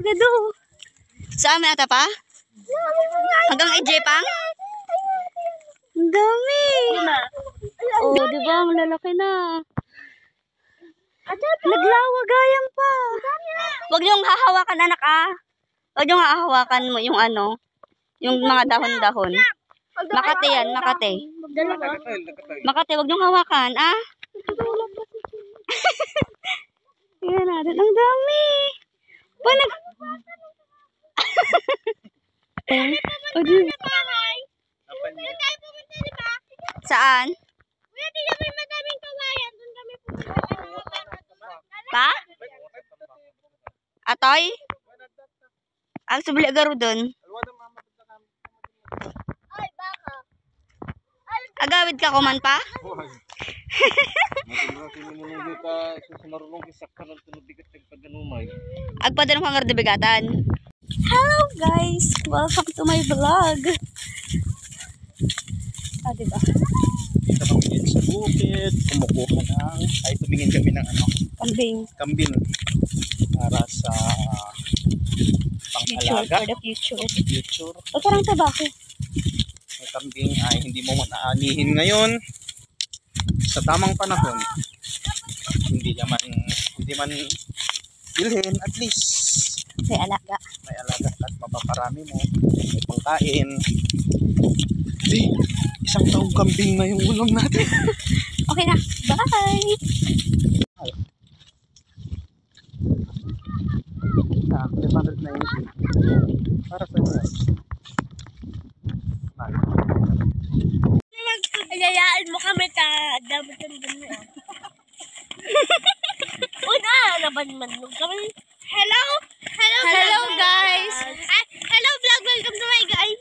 Gado. Sa amin ata pa? Hanggang EJ pang? Ang dami. Oh, di ba? Ang lalaki na. Naglawagayan pa. Huwag niyong hahawakan, anak, ah. Huwag niyong hahawakan mo yung ano, yung mga dahon-dahon. Makate yan, makate. Makate, huwag niyong hawakan, ah. Tingnan natin, ang dami. Panag... Oh, di ba? Saan? Pa? Atoy? Ang subli agaro dun. Agawid ka kuman pa? Agpadanong hangar de bigatan. Hello guys! Welcome to my vlog. Ah, diba? Dito kami din sa bukid, kumukuha ng, ay tumingin kami ng ano? Kambing. Para sa pang-alaga. For the future. Future. O parang tabako. Ang kambing ay hindi mo maaanihin ngayon. Sa tamang panahon, hindi man bilhin, at least May alaga. may alaga at mapaparami mo. May pangkain. Di, isang taong kambing na yung ulam natin. Okay na. Bye! Ah, 590. Para sa inyo. Ayayaan mo kami ta. Dapat kami dun mo. Una, nabanmanog kami. Hello guys. Hello vlog, welcome to my guys.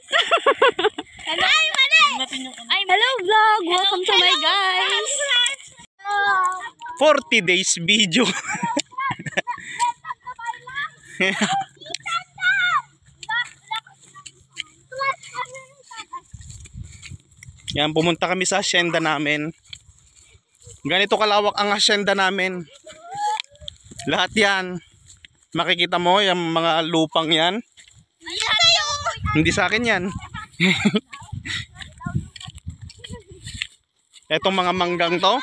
Hello vlog, welcome to my guys. 40 days video. Yan, pumunta kami sa hacienda namin. Ganito kalawak ang hacienda namin. Lahat yan. Makikita mo yung mga lupang yan. Hindi sa akin yan. Etong mga manggang to.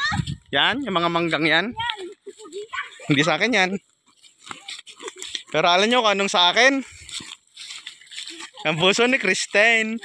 Yan, yung mga manggang yan. Hindi sa akin yan. Pero alam nyo kung anong sa akin? Ang puso ni Kristen.